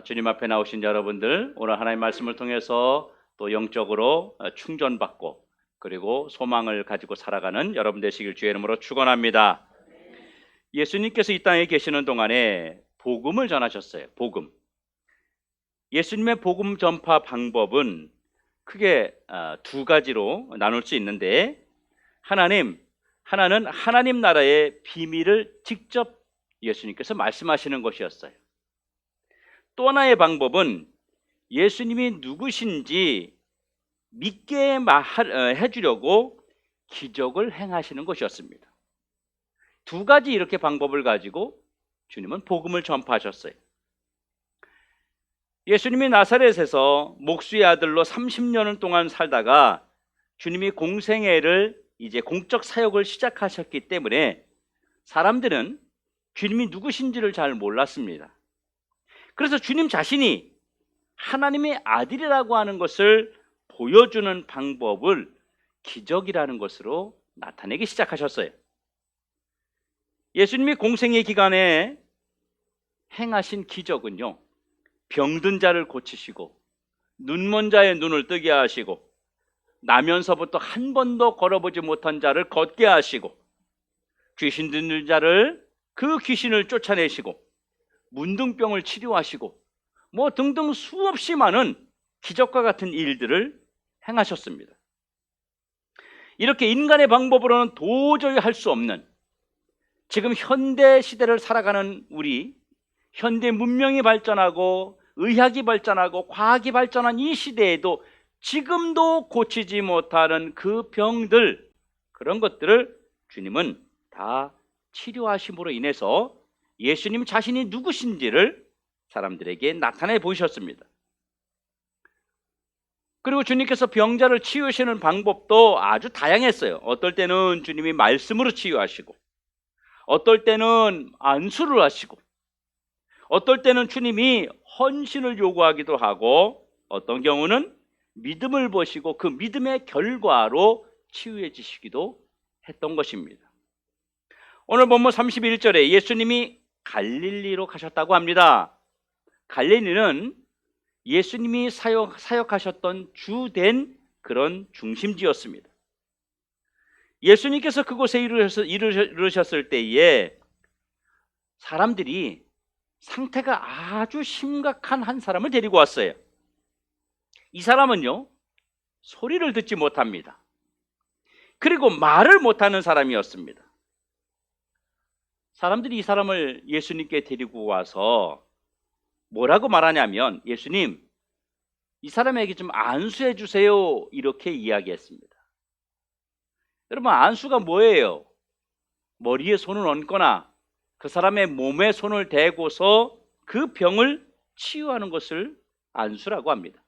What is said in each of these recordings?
주님 앞에 나오신 여러분들, 오늘 하나님의 말씀을 통해서 또 영적으로 충전받고 그리고 소망을 가지고 살아가는 여러분 되시길 주의 이름으로 축원합니다. 예수님께서 이 땅에 계시는 동안에 복음을 전하셨어요. 복음. 예수님의 복음 전파 방법은 크게 두 가지로 나눌 수 있는데, 하나는 하나님 나라의 비밀을 직접 예수님께서 말씀하시는 것이었어요. 또 하나의 방법은 예수님이 누구신지 믿게 해주려고 기적을 행하시는 것이었습니다. 두 가지 이렇게 방법을 가지고 주님은 복음을 전파하셨어요. 예수님이 나사렛에서 목수의 아들로 30년을 동안 살다가 주님이 공생애를 이제 공적 사역을 시작하셨기 때문에 사람들은 주님이 누구신지를 잘 몰랐습니다. 그래서 주님 자신이 하나님의 아들이라고 하는 것을 보여주는 방법을 기적이라는 것으로 나타내기 시작하셨어요. 예수님이 공생의 기간에 행하신 기적은요, 병든 자를 고치시고 눈먼 자의 눈을 뜨게 하시고 나면서부터 한 번도 걸어보지 못한 자를 걷게 하시고 귀신 듣는 자를 그 귀신을 쫓아내시고 문둥병을 치료하시고 뭐 등등 수없이 많은 기적과 같은 일들을 행하셨습니다. 이렇게 인간의 방법으로는 도저히 할 수 없는, 지금 현대 시대를 살아가는 우리, 현대 문명이 발전하고 의학이 발전하고 과학이 발전한 이 시대에도 지금도 고치지 못하는 그 병들, 그런 것들을 주님은 다 치료하심으로 인해서 예수님 자신이 누구신지를 사람들에게 나타내 보이셨습니다. 그리고 주님께서 병자를 치유하시는 방법도 아주 다양했어요. 어떨 때는 주님이 말씀으로 치유하시고, 어떨 때는 안수를 하시고, 어떨 때는 주님이 헌신을 요구하기도 하고, 어떤 경우는 믿음을 보시고 그 믿음의 결과로 치유해지시기도 했던 것입니다. 오늘 본문 31절에 예수님이 갈릴리로 가셨다고 합니다. 갈릴리는 예수님이 사역하셨던 주된 그런 중심지였습니다. 예수님께서 그곳에 이르셨을 때에 사람들이 상태가 아주 심각한 한 사람을 데리고 왔어요. 이 사람은요, 소리를 듣지 못합니다. 그리고 말을 못하는 사람이었습니다. 사람들이 이 사람을 예수님께 데리고 와서 뭐라고 말하냐면, 예수님, 이 사람에게 좀 안수해 주세요, 이렇게 이야기했습니다. 여러분, 안수가 뭐예요? 머리에 손을 얹거나 그 사람의 몸에 손을 대고서 그 병을 치유하는 것을 안수라고 합니다.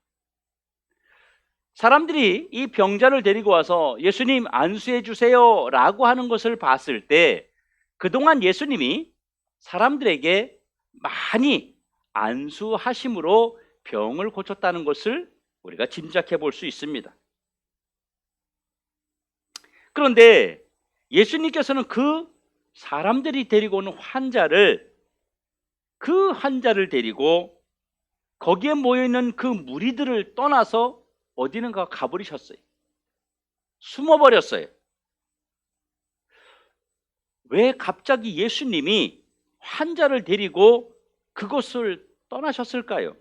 사람들이 이 병자를 데리고 와서 예수님 안수해 주세요 라고 하는 것을 봤을 때, 그동안 예수님이 사람들에게 많이 안수하심으로 병을 고쳤다는 것을 우리가 짐작해 볼 수 있습니다. 그런데 예수님께서는 그 사람들이 데리고 오는 환자를 데리고 거기에 모여있는 그 무리들을 떠나서 어디는가 가버리셨어요. 숨어버렸어요. 왜 갑자기 예수님이 환자를 데리고 그곳을 떠나셨을까요?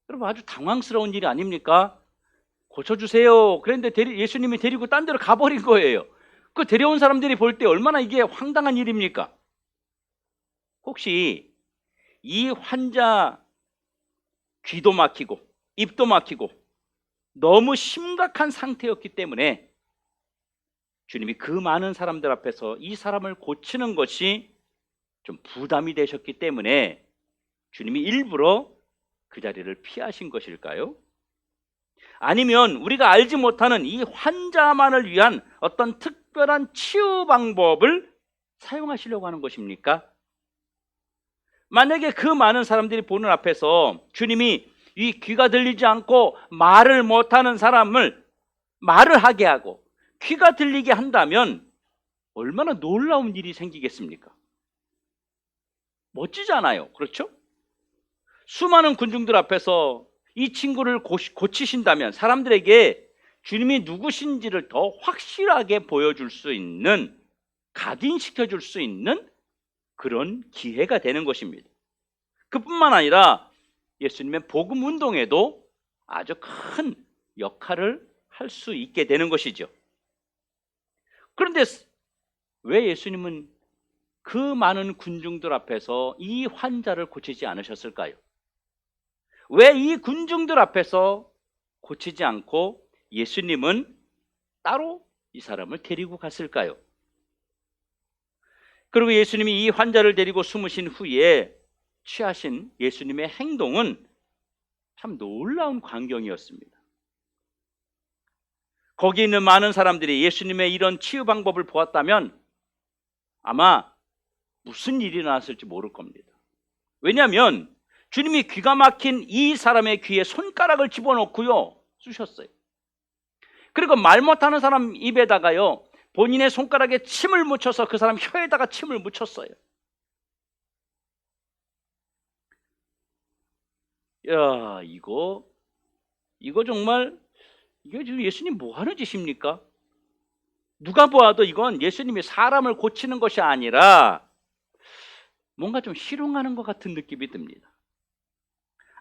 여러분, 아주 당황스러운 일이 아닙니까? 고쳐주세요. 그런데 예수님이 데리고 딴 데로 가버린 거예요. 그 데려온 사람들이 볼 때 얼마나 이게 황당한 일입니까? 혹시 이 환자 귀도 막히고 입도 막히고 너무 심각한 상태였기 때문에 주님이 그 많은 사람들 앞에서 이 사람을 고치는 것이 좀 부담이 되셨기 때문에 주님이 일부러 그 자리를 피하신 것일까요? 아니면 우리가 알지 못하는 이 환자만을 위한 어떤 특별한 치유 방법을 사용하시려고 하는 것입니까? 만약에 그 많은 사람들이 보는 앞에서 주님이 이 귀가 들리지 않고 말을 못하는 사람을 말을 하게 하고 귀가 들리게 한다면 얼마나 놀라운 일이 생기겠습니까? 멋지잖아요. 그렇죠? 수많은 군중들 앞에서 이 친구를 고치신다면 사람들에게 주님이 누구신지를 더 확실하게 보여줄 수 있는, 각인시켜 줄 수 있는 그런 기회가 되는 것입니다. 그뿐만 아니라 예수님의 복음 운동에도 아주 큰 역할을 할 수 있게 되는 것이죠. 그런데 왜 예수님은 그 많은 군중들 앞에서 이 환자를 고치지 않으셨을까요? 왜 이 군중들 앞에서 고치지 않고 예수님은 따로 이 사람을 데리고 갔을까요? 그리고 예수님이 이 환자를 데리고 숨으신 후에 취하신 예수님의 행동은 참 놀라운 광경이었습니다. 거기 있는 많은 사람들이 예수님의 이런 치유 방법을 보았다면 아마 무슨 일이 일어났을지 모를 겁니다. 왜냐하면 주님이 귀가 막힌 이 사람의 귀에 손가락을 집어넣고요 쑤셨어요. 그리고 말 못하는 사람 입에다가요 본인의 손가락에 침을 묻혀서 그 사람 혀에다가 침을 묻혔어요. 야, 이거 정말, 이게 지금 예수님 뭐 하는 짓입니까? 누가 보아도 이건 예수님이 사람을 고치는 것이 아니라 뭔가 좀 실용하는 것 같은 느낌이 듭니다.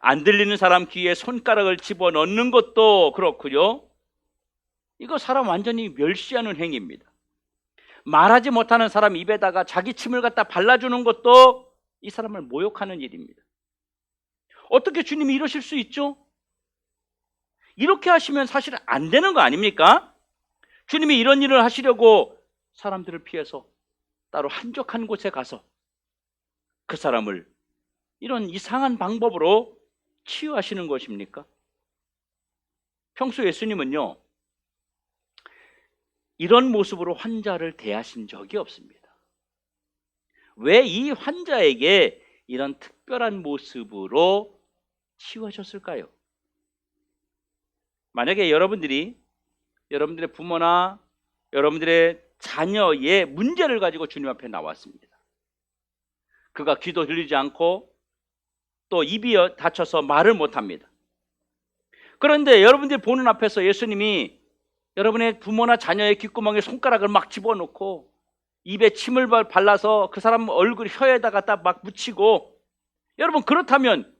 안 들리는 사람 귀에 손가락을 집어넣는 것도 그렇고요, 이거 사람 완전히 멸시하는 행위입니다. 말하지 못하는 사람 입에다가 자기 침을 갖다 발라주는 것도 이 사람을 모욕하는 일입니다. 어떻게 주님이 이러실 수 있죠? 이렇게 하시면 사실 안 되는 거 아닙니까? 주님이 이런 일을 하시려고 사람들을 피해서 따로 한적한 곳에 가서 그 사람을 이런 이상한 방법으로 치유하시는 것입니까? 평소 예수님은요 이런 모습으로 환자를 대하신 적이 없습니다. 왜 이 환자에게 이런 특별한 모습으로 치유하셨을까요? 만약에 여러분들이 여러분들의 부모나 여러분들의 자녀의 문제를 가지고 주님 앞에 나왔습니다. 그가 귀도 들리지 않고 또 입이 다쳐서 말을 못합니다. 그런데 여러분들이 보는 앞에서 예수님이 여러분의 부모나 자녀의 귓구멍에 손가락을 막 집어넣고 입에 침을 발라서 그 사람 얼굴 혀에다가 딱 막 묻히고, 여러분 그렇다면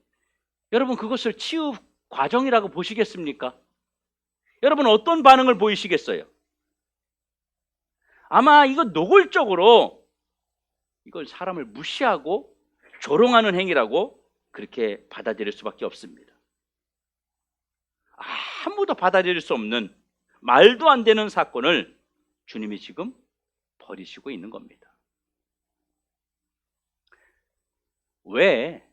여러분 그것을 치유 과정이라고 보시겠습니까? 여러분 어떤 반응을 보이시겠어요? 아마 이거 노골적으로 이걸 사람을 무시하고 조롱하는 행위라고 그렇게 받아들일 수밖에 없습니다. 아무도 받아들일 수 없는 말도 안 되는 사건을 주님이 지금 벌이시고 있는 겁니다. 왜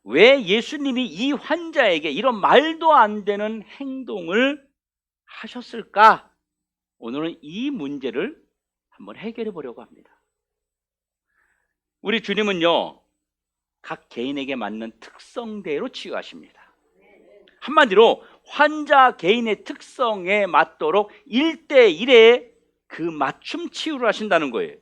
예수님이 이 환자에게 이런 말도 안 되는 행동을 하셨을까? 오늘은 이 문제를 한번 해결해 보려고 합니다. 우리 주님은요 각 개인에게 맞는 특성대로 치유하십니다. 한마디로 환자 개인의 특성에 맞도록 1대1의 그 맞춤 치유를 하신다는 거예요.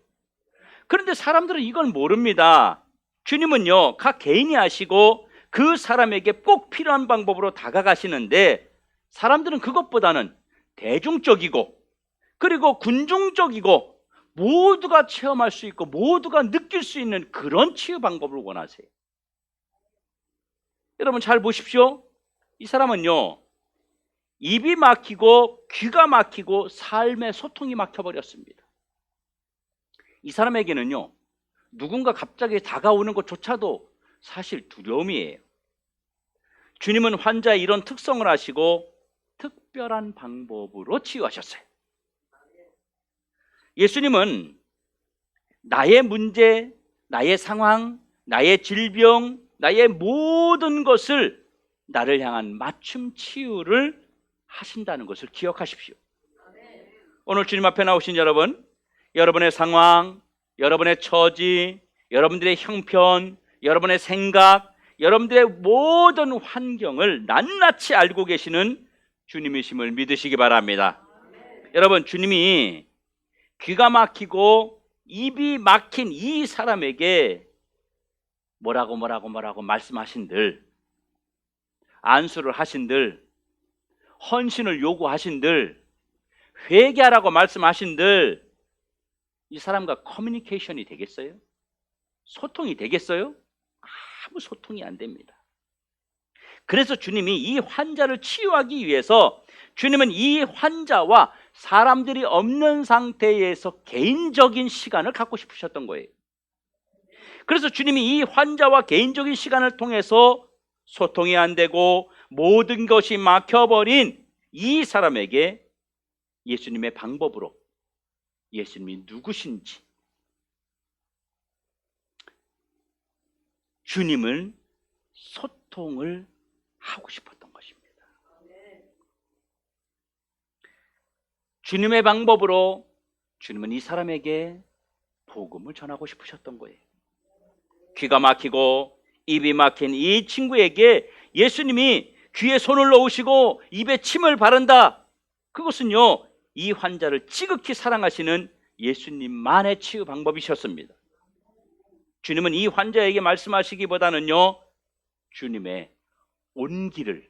그런데 사람들은 이걸 모릅니다. 주님은요 각 개인이 아시고 그 사람에게 꼭 필요한 방법으로 다가가시는데, 사람들은 그것보다는 대중적이고 그리고 군중적이고 모두가 체험할 수 있고 모두가 느낄 수 있는 그런 치유 방법을 원하세요. 여러분 잘 보십시오. 이 사람은요 입이 막히고 귀가 막히고 삶의 소통이 막혀버렸습니다. 이 사람에게는요 누군가 갑자기 다가오는 것조차도 사실 두려움이에요. 주님은 환자의 이런 특성을 아시고 특별한 방법으로 치유하셨어요. 예수님은 나의 문제, 나의 상황, 나의 질병, 나의 모든 것을 나를 향한 맞춤 치유를 하신다는 것을 기억하십시오. 오늘 주님 앞에 나오신 여러분, 여러분의 상황, 여러분의 처지, 여러분들의 형편, 여러분의 생각, 여러분들의 모든 환경을 낱낱이 알고 계시는 주님이심을 믿으시기 바랍니다. 여러분, 주님이 귀가 막히고 입이 막힌 이 사람에게 뭐라고 말씀하신들 안수를 하신들, 헌신을 요구하신들, 회개하라고 말씀하신들, 이 사람과 커뮤니케이션이 되겠어요? 소통이 되겠어요? 아무 소통이 안 됩니다. 그래서 주님이 이 환자를 치유하기 위해서 주님은 이 환자와 사람들이 없는 상태에서 개인적인 시간을 갖고 싶으셨던 거예요. 그래서 주님이 이 환자와 개인적인 시간을 통해서 소통이 안 되고 모든 것이 막혀버린 이 사람에게 예수님의 방법으로 예수님이 누구신지, 주님을 소통을 하고 싶었던 것입니다. 주님의 방법으로 주님은 이 사람에게 복음을 전하고 싶으셨던 거예요. 귀가 막히고 입이 막힌 이 친구에게 예수님이 귀에 손을 넣으시고 입에 침을 바른다. 그것은요, 이 환자를 지극히 사랑하시는 예수님만의 치유 방법이셨습니다. 주님은 이 환자에게 말씀하시기보다는요, 주님의 온기를,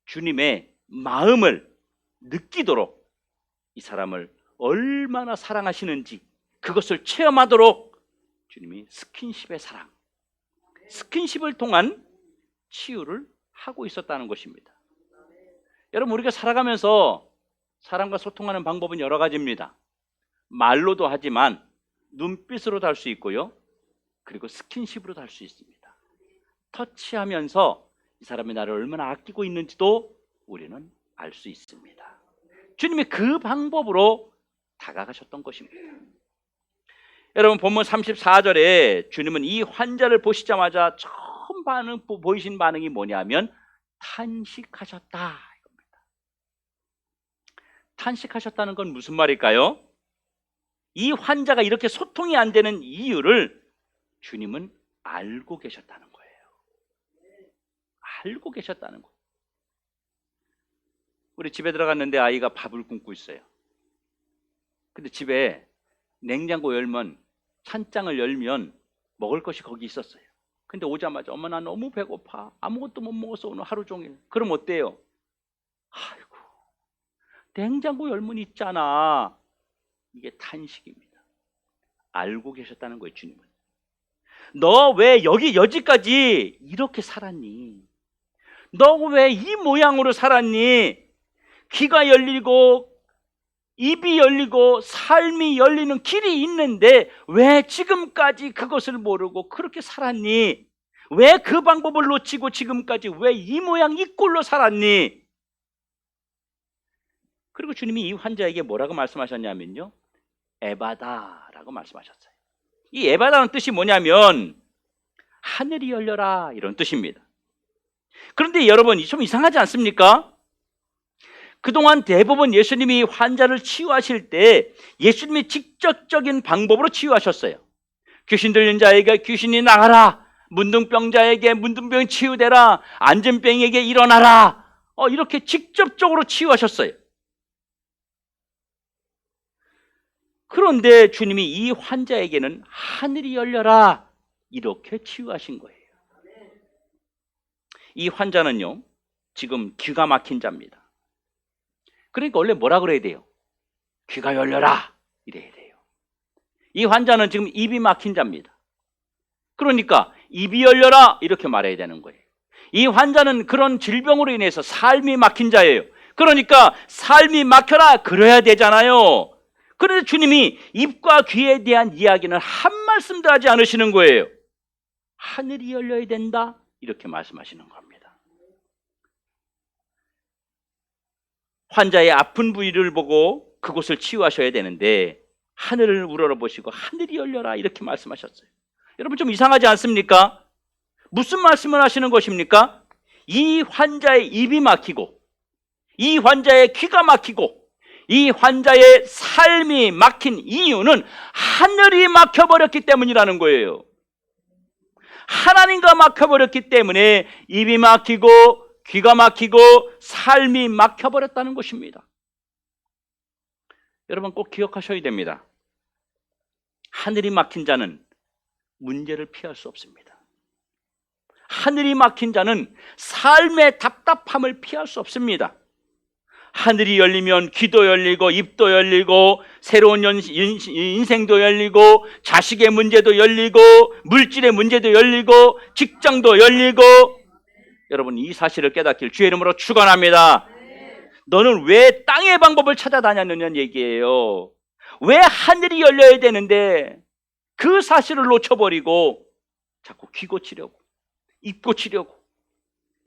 주님의 마음을 느끼도록 이 사람을 얼마나 사랑하시는지 그것을 체험하도록 주님이 스킨십의 사랑, 스킨십을 통한 치유를 하고 있었다는 것입니다. 여러분, 우리가 살아가면서 사람과 소통하는 방법은 여러 가지입니다. 말로도 하지만 눈빛으로도 할 수 있고요, 그리고 스킨십으로도 할 수 있습니다. 터치하면서 이 사람이 나를 얼마나 아끼고 있는지도 우리는 알 수 있습니다. 주님이 그 방법으로 다가가셨던 것입니다. 여러분, 본문 34절에 주님은 이 환자를 보시자마자 처음 보이신 반응이 뭐냐면 탄식하셨다 이겁니다. 탄식하셨다는 건 무슨 말일까요? 이 환자가 이렇게 소통이 안 되는 이유를 주님은 알고 계셨다는 거예요. 알고 계셨다는 거예요. 우리 집에 들어갔는데 아이가 밥을 굶고 있어요. 근데 집에 냉장고 열면, 찬장을 열면 먹을 것이 거기 있었어요. 근데 오자마자 엄마 나 너무 배고파, 아무것도 못 먹었어 오늘 하루 종일. 그럼 어때요? 아이고, 냉장고 열면 있잖아. 이게 탄식입니다. 알고 계셨다는 거예요. 주님은. 너 왜 여기까지 이렇게 살았니? 너 왜 이 모양으로 살았니? 귀가 열리고 입이 열리고 삶이 열리는 길이 있는데 왜 지금까지 그것을 모르고 그렇게 살았니? 왜 그 방법을 놓치고 지금까지 왜 이 모양 이 꼴로 살았니? 그리고 주님이 이 환자에게 뭐라고 말씀하셨냐면요, 에바다라고 말씀하셨어요. 이 에바다는 뜻이 뭐냐면 하늘이 열려라 이런 뜻입니다. 그런데 여러분, 좀 이상하지 않습니까? 그동안 대부분 예수님이 환자를 치유하실 때 예수님이 직접적인 방법으로 치유하셨어요. 귀신 들린 자에게 귀신이 나가라, 문둥병자에게 문둥병이 치유되라, 안진병에게 일어나라, 이렇게 직접적으로 치유하셨어요. 그런데 주님이 이 환자에게는 하늘이 열려라 이렇게 치유하신 거예요. 이 환자는요, 지금 귀가 막힌 자입니다. 그러니까 원래 뭐라 그래야 돼요? 귀가 열려라 이래야 돼요. 이 환자는 지금 입이 막힌 자입니다. 그러니까 입이 열려라 이렇게 말해야 되는 거예요. 이 환자는 그런 질병으로 인해서 삶이 막힌 자예요. 그러니까 삶이 막혀라 그래야 되잖아요. 그런데 주님이 입과 귀에 대한 이야기는 한 말씀도 하지 않으시는 거예요. 하늘이 열려야 된다 이렇게 말씀하시는 겁니다. 환자의 아픈 부위를 보고 그곳을 치유하셔야 되는데 하늘을 우러러보시고 하늘이 열려라 이렇게 말씀하셨어요. 여러분, 좀 이상하지 않습니까? 무슨 말씀을 하시는 것입니까? 이 환자의 입이 막히고 이 환자의 귀가 막히고 이 환자의 삶이 막힌 이유는 하늘이 막혀버렸기 때문이라는 거예요. 하나님과 막혀버렸기 때문에 입이 막히고 귀가 막히고 삶이 막혀버렸다는 것입니다. 여러분, 꼭 기억하셔야 됩니다. 하늘이 막힌 자는 문제를 피할 수 없습니다. 하늘이 막힌 자는 삶의 답답함을 피할 수 없습니다. 하늘이 열리면 귀도 열리고 입도 열리고 새로운 인생도 열리고 자식의 문제도 열리고 물질의 문제도 열리고 직장도 열리고, 여러분 이 사실을 깨닫길 주의 이름으로 축원합니다. 너는 왜 땅의 방법을 찾아다녔느냐는 얘기예요. 왜 하늘이 열려야 되는데 그 사실을 놓쳐버리고 자꾸 귀 고치려고 입 고치려고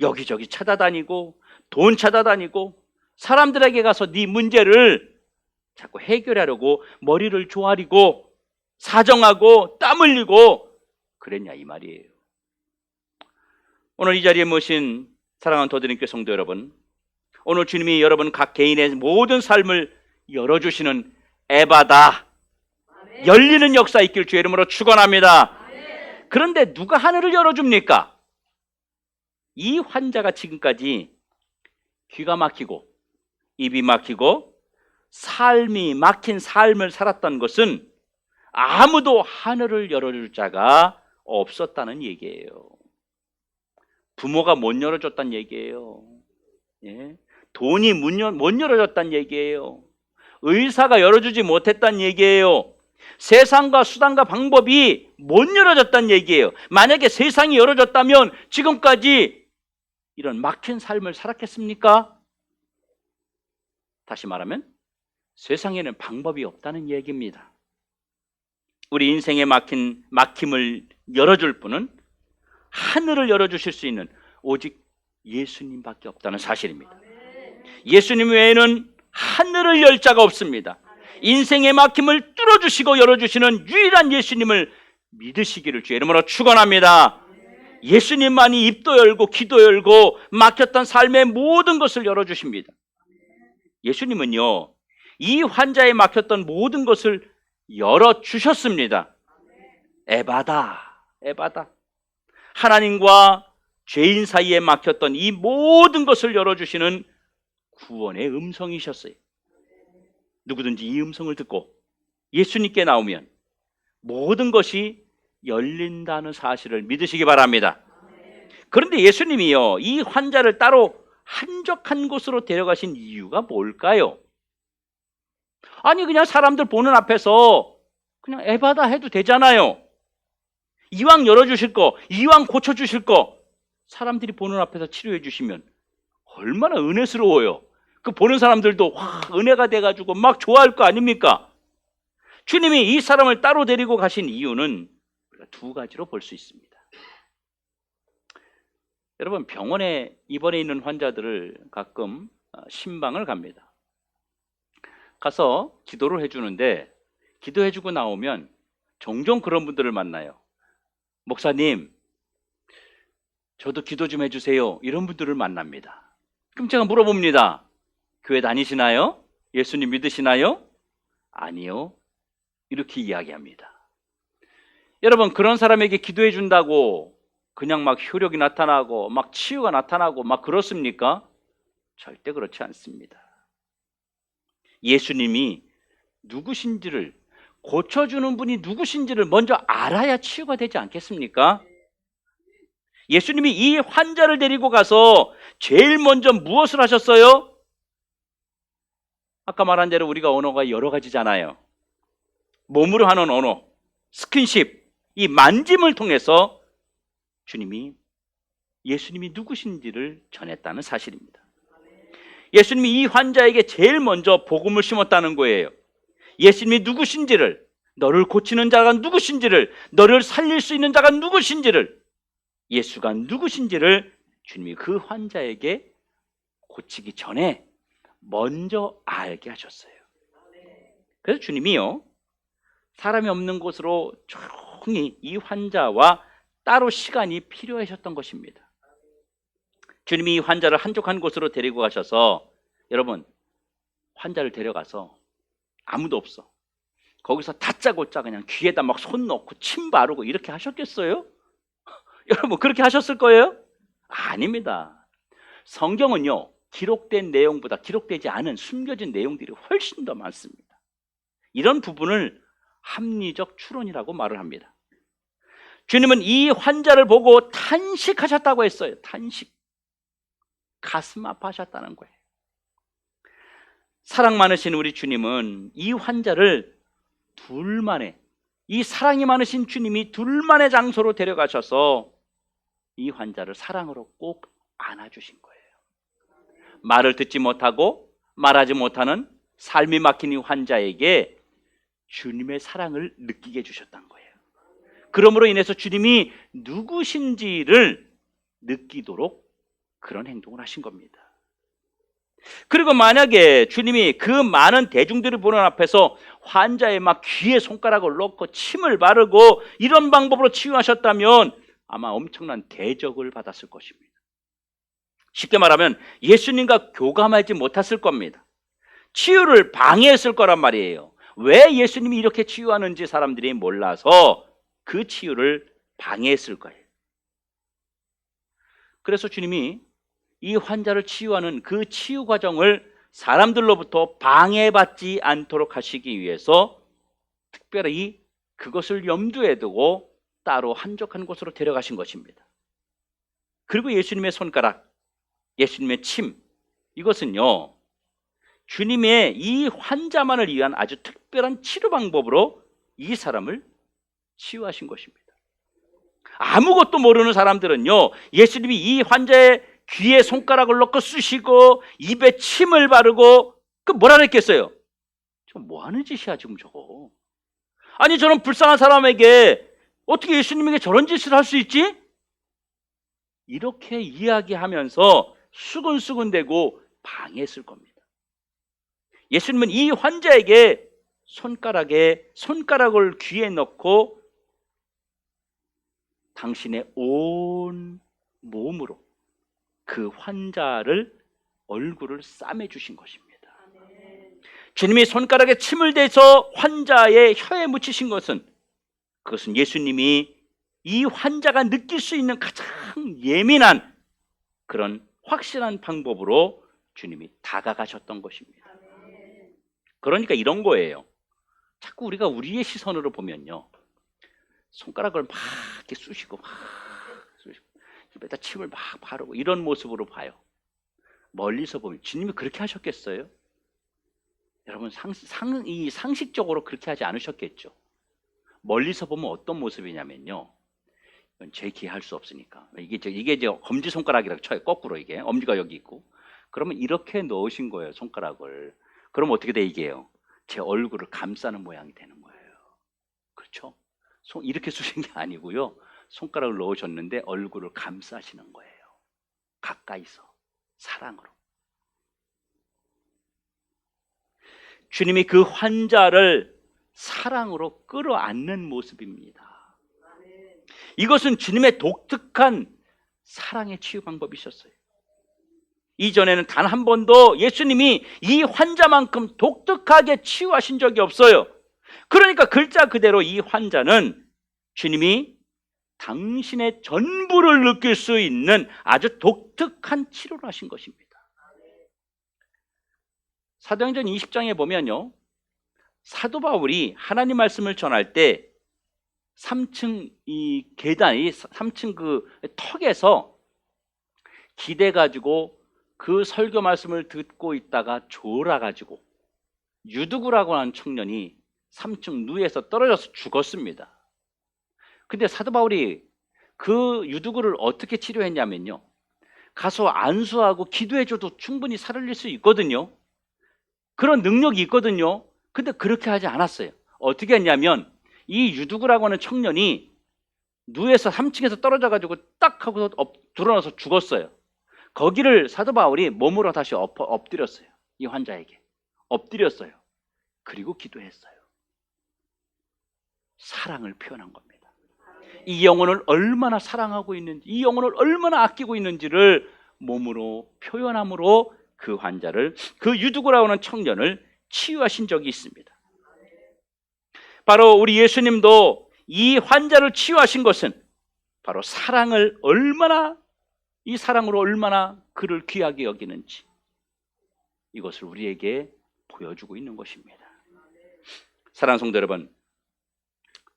여기저기 찾아다니고 돈 찾아다니고 사람들에게 가서 네 문제를 자꾸 해결하려고 머리를 조아리고 사정하고 땀 흘리고 그랬냐 이 말이에요. 오늘 이 자리에 모신 사랑하는 도드림교회 성도 여러분, 오늘 주님이 여러분 각 개인의 모든 삶을 열어주시는 에바다, 열리는 역사 있길 주의 이름으로 축원합니다. 그런데 누가 하늘을 열어줍니까? 이 환자가 지금까지 귀가 막히고 입이 막히고 삶이 막힌 삶을 살았던 것은 아무도 하늘을 열어줄 자가 없었다는 얘기예요. 부모가 못 열어줬다는 얘기예요. 예? 돈이 못 열어줬다는 얘기예요. 의사가 열어주지 못했다는 얘기예요. 세상과 수단과 방법이 못 열어줬다는 얘기예요. 만약에 세상이 열어줬다면 지금까지 이런 막힌 삶을 살았겠습니까? 다시 말하면 세상에는 방법이 없다는 얘기입니다. 우리 인생에 막힘을 열어줄 분은 하늘을 열어주실 수 있는 오직 예수님밖에 없다는 사실입니다. 예수님 외에는 하늘을 열 자가 없습니다. 인생의 막힘을 뚫어주시고 열어주시는 유일한 예수님을 믿으시기를 주의 이름으로 축원합니다. 예수님만이 입도 열고 귀도 열고 막혔던 삶의 모든 것을 열어주십니다. 예수님은요, 이 환자에 막혔던 모든 것을 열어주셨습니다. 에바다, 에바다. 하나님과 죄인 사이에 막혔던 이 모든 것을 열어주시는 구원의 음성이셨어요. 누구든지 이 음성을 듣고 예수님께 나오면 모든 것이 열린다는 사실을 믿으시기 바랍니다. 그런데 예수님이요, 이 환자를 따로 한적한 곳으로 데려가신 이유가 뭘까요? 아니 그냥 사람들 보는 앞에서 그냥 에바다 해도 되잖아요. 이왕 열어주실 거, 이왕 고쳐주실 거 사람들이 보는 앞에서 치료해 주시면 얼마나 은혜스러워요. 그 보는 사람들도 와, 은혜가 돼가지고 막 좋아할 거 아닙니까? 주님이 이 사람을 따로 데리고 가신 이유는 우리가 두 가지로 볼 수 있습니다. 여러분 병원에 입원해 있는 환자들을 가끔 신방을 갑니다. 가서 기도를 해주는데 기도해주고 나오면 종종 그런 분들을 만나요. 목사님, 저도 기도 좀 해주세요. 이런 분들을 만납니다. 그럼 제가 물어봅니다. 교회 다니시나요? 예수님 믿으시나요? 아니요. 이렇게 이야기합니다. 여러분 그런 사람에게 기도해 준다고 그냥 막 효력이 나타나고 막 치유가 나타나고 막 그렇습니까? 절대 그렇지 않습니다. 예수님이 누구신지를, 고쳐주는 분이 누구신지를 먼저 알아야 치유가 되지 않겠습니까? 예수님이 이 환자를 데리고 가서 제일 먼저 무엇을 하셨어요? 아까 말한 대로 우리가 언어가 여러 가지잖아요. 몸으로 하는 언어, 스킨십, 이 만짐을 통해서 예수님이 누구신지를 전했다는 사실입니다. 예수님이 이 환자에게 제일 먼저 복음을 심었다는 거예요. 예수님이 누구신지를, 너를 고치는 자가 누구신지를, 너를 살릴 수 있는 자가 누구신지를, 예수가 누구신지를 주님이 그 환자에게 고치기 전에 먼저 알게 하셨어요. 그래서 주님이요, 사람이 없는 곳으로 조용히 이 환자와 따로 시간이 필요하셨던 것입니다. 주님이 이 환자를 한적한 곳으로 데리고 가셔서, 여러분 환자를 데려가서 아무도 없어, 거기서 다짜고짜 그냥 귀에다 막 손 넣고 침 바르고 이렇게 하셨겠어요? 여러분 그렇게 하셨을 거예요? 아닙니다. 성경은요, 기록된 내용보다 기록되지 않은 숨겨진 내용들이 훨씬 더 많습니다. 이런 부분을 합리적 추론이라고 말을 합니다. 주님은 이 환자를 보고 탄식하셨다고 했어요. 탄식. 가슴 아파하셨다는 거예요. 사랑 많으신 우리 주님은 이 환자를 둘만의, 이 사랑이 많으신 주님이 둘만의 장소로 데려가셔서 이 환자를 사랑으로 꼭 안아주신 거예요. 말을 듣지 못하고 말하지 못하는 삶이 막힌 이 환자에게 주님의 사랑을 느끼게 해주셨던 거예요. 그러므로 인해서 주님이 누구신지를 느끼도록 그런 행동을 하신 겁니다. 그리고 만약에 주님이 그 많은 대중들이 보는 앞에서 환자의 막 귀에 손가락을 넣고 침을 바르고 이런 방법으로 치유하셨다면 아마 엄청난 대적을 받았을 것입니다. 쉽게 말하면 예수님과 교감하지 못했을 겁니다. 치유를 방해했을 거란 말이에요. 왜 예수님이 이렇게 치유하는지 사람들이 몰라서 그 치유를 방해했을 거예요. 그래서 주님이 이 환자를 치유하는 그 치유 과정을 사람들로부터 방해받지 않도록 하시기 위해서 특별히 그것을 염두에 두고 따로 한적한 곳으로 데려가신 것입니다. 그리고 예수님의 손가락, 예수님의 침, 이것은요, 주님의 이 환자만을 위한 아주 특별한 치료 방법으로 이 사람을 치유하신 것입니다. 아무것도 모르는 사람들은요, 예수님이 이 환자의 귀에 손가락을 넣고 쑤시고 입에 침을 바르고 그 뭐라 그랬겠어요? 저 뭐 하는 짓이야 지금 저거. 아니 저런 불쌍한 사람에게 어떻게 예수님에게 저런 짓을 할 수 있지? 이렇게 이야기하면서 수근수근대고 방해했을 겁니다. 예수님은 이 환자에게 손가락을 귀에 넣고 당신의 온 몸으로 그 환자를 얼굴을 싸매 주신 것입니다. 주님이 손가락에 침을 대서 환자의 혀에 묻히신 것은 그것은 예수님이 이 환자가 느낄 수 있는 가장 예민한 그런 확실한 방법으로 주님이 다가가셨던 것입니다. 그러니까 이런 거예요. 자꾸 우리가 우리의 시선으로 보면요, 손가락을 막 이렇게 쑤시고 입에다 침을 막 바르고 이런 모습으로 봐요. 멀리서 보면 주님이 그렇게 하셨겠어요? 여러분 상식적으로 그렇게 하지 않으셨겠죠. 멀리서 보면 어떤 모습이냐면요, 이건 제기할 수 없으니까 이게 검지 손가락이라고 쳐요. 거꾸로 이게 엄지가 여기 있고, 그러면 이렇게 넣으신 거예요, 손가락을. 그럼 어떻게 돼? 이게요, 제 얼굴을 감싸는 모양이 되는 거예요. 그렇죠? 이렇게 쑤신 게 아니고요, 손가락을 넣으셨는데 얼굴을 감싸시는 거예요. 가까이서 사랑으로. 주님이 그 환자를 사랑으로 끌어안는 모습입니다. 이것은 주님의 독특한 사랑의 치유 방법이셨어요. 이전에는 단 한 번도 예수님이 이 환자만큼 독특하게 치유하신 적이 없어요. 그러니까 글자 그대로 이 환자는 주님이 당신의 전부를 느낄 수 있는 아주 독특한 치료를 하신 것입니다. 사도행전 20장에 보면요, 사도 바울이 하나님 말씀을 전할 때 3층 이 계단이 3층 그 턱에서 기대 가지고 그 설교 말씀을 듣고 있다가 졸아 가지고 유두구라고 하는 청년이 3층 누에서 떨어져서 죽었습니다. 근데 사도 바울이 그 유두구를 어떻게 치료했냐면요, 가서 안수하고 기도해줘도 충분히 살릴 수 있거든요. 그런 능력이 있거든요. 근데 그렇게 하지 않았어요. 어떻게 했냐면 이 유두구라고 하는 청년이 누에서 3층에서 떨어져 가지고 딱 하고 드러나서 죽었어요. 거기를 사도 바울이 몸으로 다시 엎드렸어요. 이 환자에게 엎드렸어요. 그리고 기도했어요. 사랑을 표현한 겁니다. 이 영혼을 얼마나 사랑하고 있는지, 이 영혼을 얼마나 아끼고 있는지를 몸으로 표현함으로 그 환자를, 그 유두구라고 하는 청년을 치유하신 적이 있습니다. 바로 우리 예수님도 이 환자를 치유하신 것은 바로 사랑을 얼마나, 이 사랑으로 얼마나 그를 귀하게 여기는지 이것을 우리에게 보여주고 있는 것입니다. 사랑하는 성도 여러분,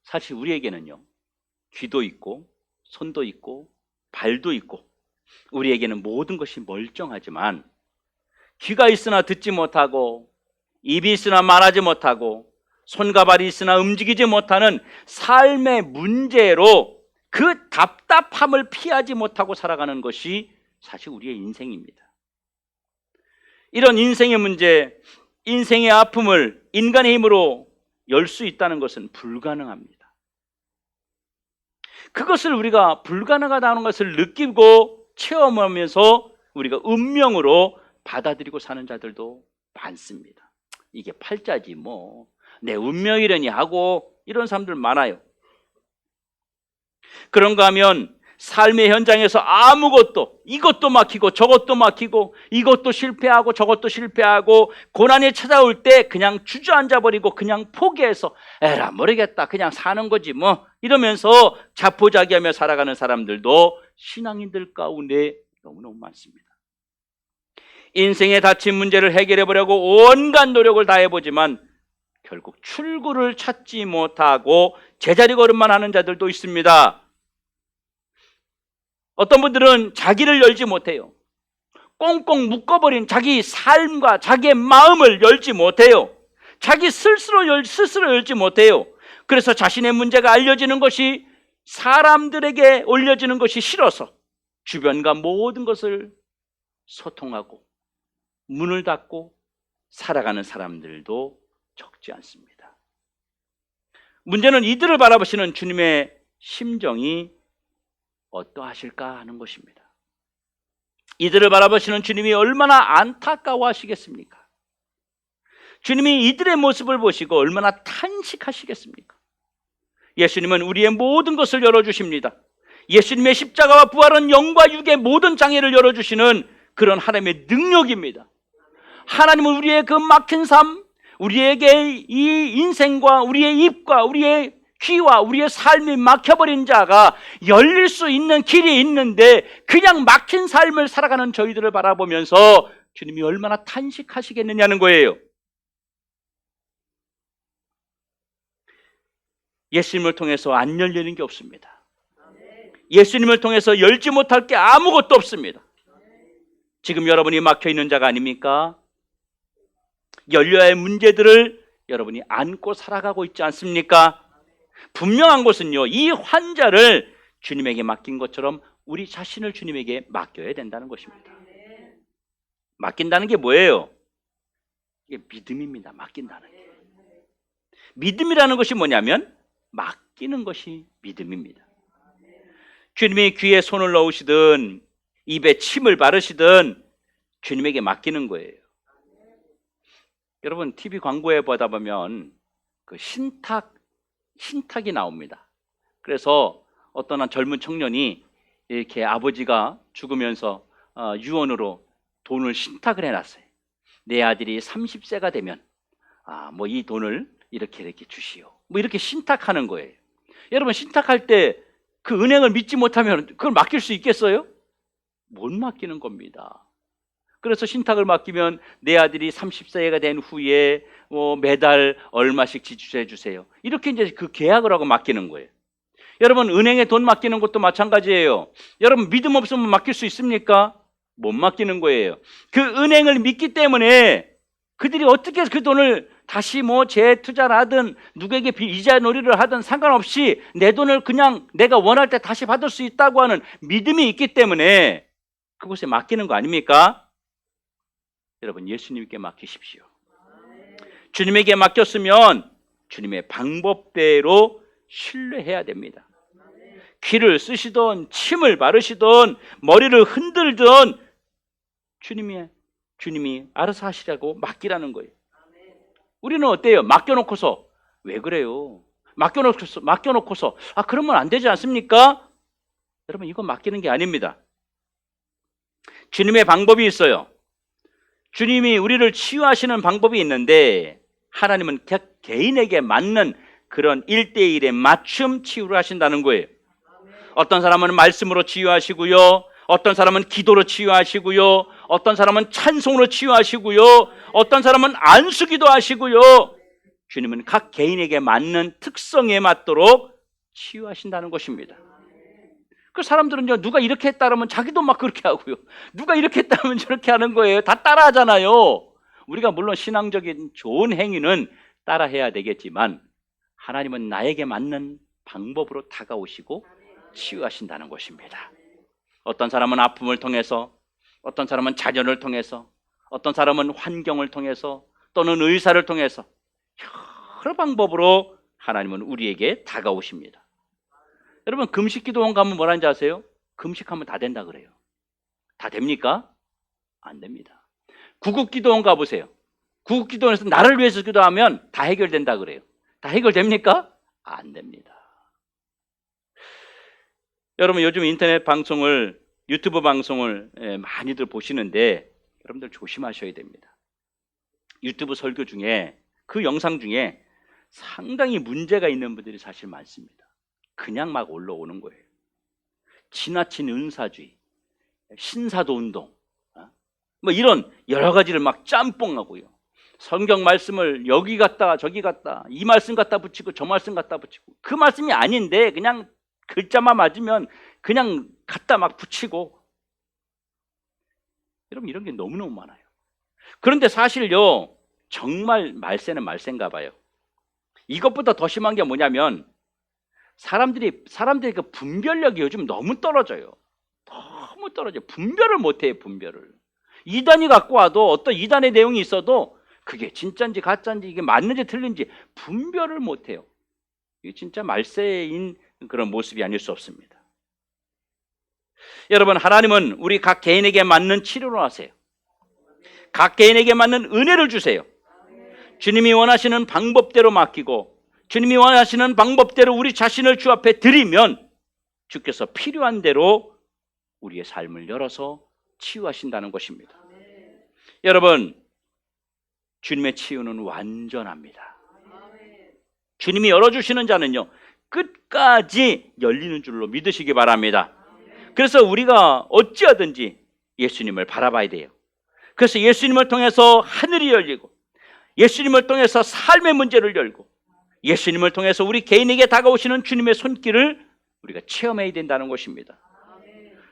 사실 우리에게는요, 귀도 있고 손도 있고 발도 있고 우리에게는 모든 것이 멀쩡하지만 귀가 있으나 듣지 못하고 입이 있으나 말하지 못하고 손과 발이 있으나 움직이지 못하는 삶의 문제로 그 답답함을 피하지 못하고 살아가는 것이 사실 우리의 인생입니다. 이런 인생의 문제, 인생의 아픔을 인간의 힘으로 열 수 있다는 것은 불가능합니다. 그것을 우리가 불가능하다는 것을 느끼고 체험하면서 우리가 운명으로 받아들이고 사는 자들도 많습니다. 이게 팔자지 뭐 내 운명이려니 하고 이런 사람들 많아요. 그런가 하면 삶의 현장에서 아무것도 이것도 막히고 저것도 막히고 이것도 실패하고 저것도 실패하고 고난이 찾아올 때 그냥 주저앉아 버리고 그냥 포기해서 에라 모르겠다 그냥 사는 거지 뭐 이러면서 자포자기하며 살아가는 사람들도 신앙인들 가운데 너무너무 많습니다. 인생의 닥친 문제를 해결해 보려고 온갖 노력을 다해보지만 결국 출구를 찾지 못하고 제자리 걸음만 하는 자들도 있습니다. 어떤 분들은 자기를 열지 못해요. 꽁꽁 묶어버린 자기 삶과 자기의 마음을 열지 못해요. 자기 스스로 열지 못해요. 그래서 자신의 문제가 알려지는 것이 사람들에게 올려지는 것이 싫어서 주변과 모든 것을 소통하고 문을 닫고 살아가는 사람들도 적지 않습니다. 문제는 이들을 바라보시는 주님의 심정이 어떠하실까 하는 것입니다. 이들을 바라보시는 주님이 얼마나 안타까워하시겠습니까? 주님이 이들의 모습을 보시고 얼마나 탄식하시겠습니까? 예수님은 우리의 모든 것을 열어주십니다. 예수님의 십자가와 부활은 영과 육의 모든 장애를 열어주시는 그런 하나님의 능력입니다. 하나님은 우리의 그 막힌 삶, 우리에게 이 인생과 우리의 입과 우리의 귀와 우리의 삶이 막혀버린 자가 열릴 수 있는 길이 있는데 그냥 막힌 삶을 살아가는 저희들을 바라보면서 주님이 얼마나 탄식하시겠느냐는 거예요. 예수님을 통해서 안 열리는 게 없습니다. 예수님을 통해서 열지 못할 게 아무것도 없습니다. 지금 여러분이 막혀있는 자가 아닙니까? 열려야 할 문제들을 여러분이 안고 살아가고 있지 않습니까? 분명한 것은요, 이 환자를 주님에게 맡긴 것처럼 우리 자신을 주님에게 맡겨야 된다는 것입니다. 맡긴다는 게 뭐예요? 이게 믿음입니다. 맡긴다는 게. 믿음이라는 것이 뭐냐면 맡기는 것이 믿음입니다. 주님이 귀에 손을 넣으시든 입에 침을 바르시든 주님에게 맡기는 거예요. 여러분 TV 광고에 보다 보면 그 신탁이 나옵니다. 그래서 어떤 한 젊은 청년이 이렇게 아버지가 죽으면서 유언으로 돈을 신탁을 해놨어요. 내 아들이 30세가 되면 뭐 이 돈을 이렇게 주시오. 뭐 이렇게 신탁하는 거예요. 여러분 신탁할 때 그 은행을 믿지 못하면 그걸 맡길 수 있겠어요? 못 맡기는 겁니다. 그래서 신탁을 맡기면 내 아들이 30세가 된 후에 뭐 매달 얼마씩 지출해 주세요. 이렇게 이제 그 계약을 하고 맡기는 거예요. 여러분 은행에 돈 맡기는 것도 마찬가지예요. 여러분 믿음 없으면 맡길 수 있습니까? 못 맡기는 거예요. 그 은행을 믿기 때문에 그들이 어떻게 그 돈을 다시 뭐 재투자를 하든 누구에게 이자 놀이를 하든 상관없이 내 돈을 그냥 내가 원할 때 다시 받을 수 있다고 하는 믿음이 있기 때문에 그곳에 맡기는 거 아닙니까? 여러분 예수님께 맡기십시오. 주님에게 맡겼으면 주님의 방법대로 신뢰해야 됩니다. 귀를 쓰시던 침을 바르시던 머리를 흔들던 주님이 알아서 하시라고 맡기라는 거예요. 우리는 어때요? 맡겨놓고서 왜 그래요? 맡겨놓고서 그러면 안 되지 않습니까? 여러분 이건 맡기는 게 아닙니다. 주님의 방법이 있어요. 주님이 우리를 치유하시는 방법이 있는데 하나님은 개인에게 맞는 그런 1:1의 맞춤 치유를 하신다는 거예요. 어떤 사람은 말씀으로 치유하시고요. 어떤 사람은 기도로 치유하시고요. 어떤 사람은 찬송으로 치유하시고요. 어떤 사람은 안수기도 하시고요. 주님은 각 개인에게 맞는 특성에 맞도록 치유하신다는 것입니다. 그 사람들은요, 누가 이렇게 했다 그러면 자기도 막 그렇게 하고요. 누가 이렇게 했다 그러면 저렇게 하는 거예요. 다 따라하잖아요. 우리가 물론 신앙적인 좋은 행위는 따라해야 되겠지만 하나님은 나에게 맞는 방법으로 다가오시고 치유하신다는 것입니다. 어떤 사람은 아픔을 통해서, 어떤 사람은 자녀를 통해서, 어떤 사람은 환경을 통해서, 또는 의사를 통해서 여러 방법으로 하나님은 우리에게 다가오십니다. 여러분, 금식기도원 가면 뭐라는지 아세요? 금식하면 다 된다 그래요. 다 됩니까? 안 됩니다. 구국기도원 가보세요. 구국기도원에서 나를 위해서 기도하면 다 해결된다 그래요. 다 해결됩니까? 안 됩니다. 여러분, 요즘 인터넷 방송을, 유튜브 방송을 많이들 보시는데 여러분들 조심하셔야 됩니다. 유튜브 설교 중에, 그 영상 중에 상당히 문제가 있는 분들이 사실 많습니다. 그냥 막 올라오는 거예요. 지나친 은사주의, 신사도 운동, 뭐 이런 여러 가지를 막 짬뽕하고요. 성경 말씀을 여기 갔다 저기 갔다, 이 말씀 갖다 붙이고 저 말씀 갖다 붙이고, 그 말씀이 아닌데 그냥 글자만 맞으면 그냥 갖다 막 붙이고. 여러분, 이런 게 너무너무 많아요. 그런데 사실요, 정말 말세는 말세인가 봐요. 이것보다 더 심한 게 뭐냐면 사람들이 그 분별력이 요즘 너무 떨어져요. 너무 떨어져요. 분별을 못해요. 분별을. 이단이 갖고 와도, 어떤 이단의 내용이 있어도 그게 진짜인지 가짜인지, 이게 맞는지 틀린지 분별을 못해요. 이게 진짜 말세인 그런 모습이 아닐 수 없습니다. 여러분, 하나님은 우리 각 개인에게 맞는 치료를 하세요. 각 개인에게 맞는 은혜를 주세요. 주님이 원하시는 방법대로 맡기고, 주님이 원하시는 방법대로 우리 자신을 주 앞에 드리면 주께서 필요한 대로 우리의 삶을 열어서 치유하신다는 것입니다. 여러분, 주님의 치유는 완전합니다. 주님이 열어주시는 자는요, 끝까지 열리는 줄로 믿으시기 바랍니다. 그래서 우리가 어찌하든지 예수님을 바라봐야 돼요. 그래서 예수님을 통해서 하늘이 열리고, 예수님을 통해서 삶의 문제를 열고, 예수님을 통해서 우리 개인에게 다가오시는 주님의 손길을 우리가 체험해야 된다는 것입니다.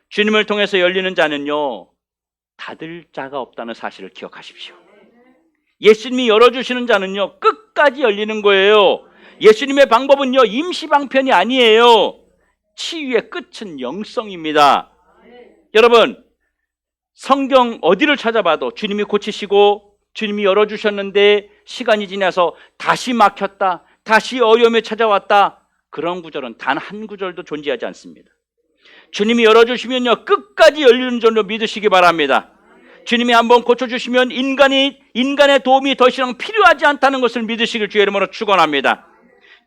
주님을 통해서 열리는 자는요, 닫을 자가 없다는 사실을 기억하십시오. 예수님이 열어주시는 자는요, 끝까지 열리는 거예요. 예수님의 방법은요, 임시방편이 아니에요. 치유의 끝은 영성입니다. 여러분, 성경 어디를 찾아봐도 주님이 고치시고 주님이 열어주셨는데 시간이 지나서 다시 막혔다, 다시 어려움이 찾아왔다, 그런 구절은 단 한 구절도 존재하지 않습니다. 주님이 열어주시면요, 끝까지 열리는 줄로 믿으시기 바랍니다. 주님이 한번 고쳐주시면 인간의 도움이 더 이상 필요하지 않다는 것을 믿으시길 주의 이름으로 축원합니다.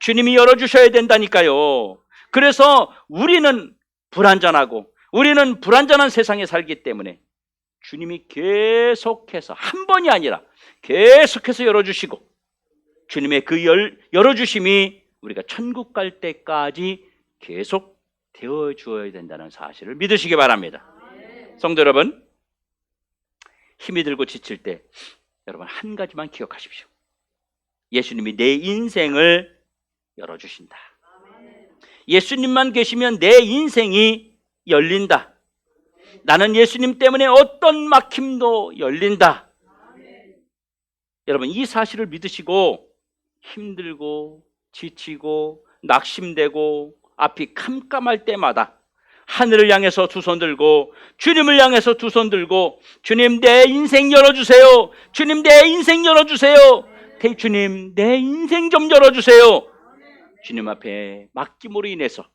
주님이 열어주셔야 된다니까요. 그래서 우리는 불완전하고, 우리는 불완전한 세상에 살기 때문에 주님이 계속해서, 한 번이 아니라 계속해서 열어주시고, 주님의 그 열어주심이 우리가 천국 갈 때까지 계속 되어 주어야 된다는 사실을 믿으시기 바랍니다. 성도 여러분, 힘이 들고 지칠 때 여러분 한 가지만 기억하십시오. 예수님이 내 인생을 열어주신다. 예수님만 계시면 내 인생이 열린다. 나는 예수님 때문에 어떤 막힘도 열린다. 여러분, 이 사실을 믿으시고 힘들고 지치고 낙심되고 앞이 캄캄할 때마다 하늘을 향해서 두 손 들고, 주님을 향해서 두 손 들고, 주님 내 인생 열어주세요. 주님 내 인생 열어주세요. 주님 내 인생 좀 열어주세요. 주님 앞에 맡김으로 인해서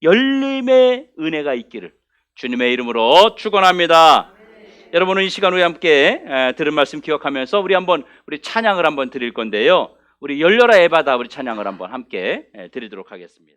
열림의 은혜가 있기를 주님의 이름으로 축원합니다. 여러분은 이 시간 우리 함께 들은 말씀 기억하면서 우리 찬양을 한번 드릴 건데요. 우리 열려라 에바다, 우리 찬양을 한번 함께 드리도록 하겠습니다.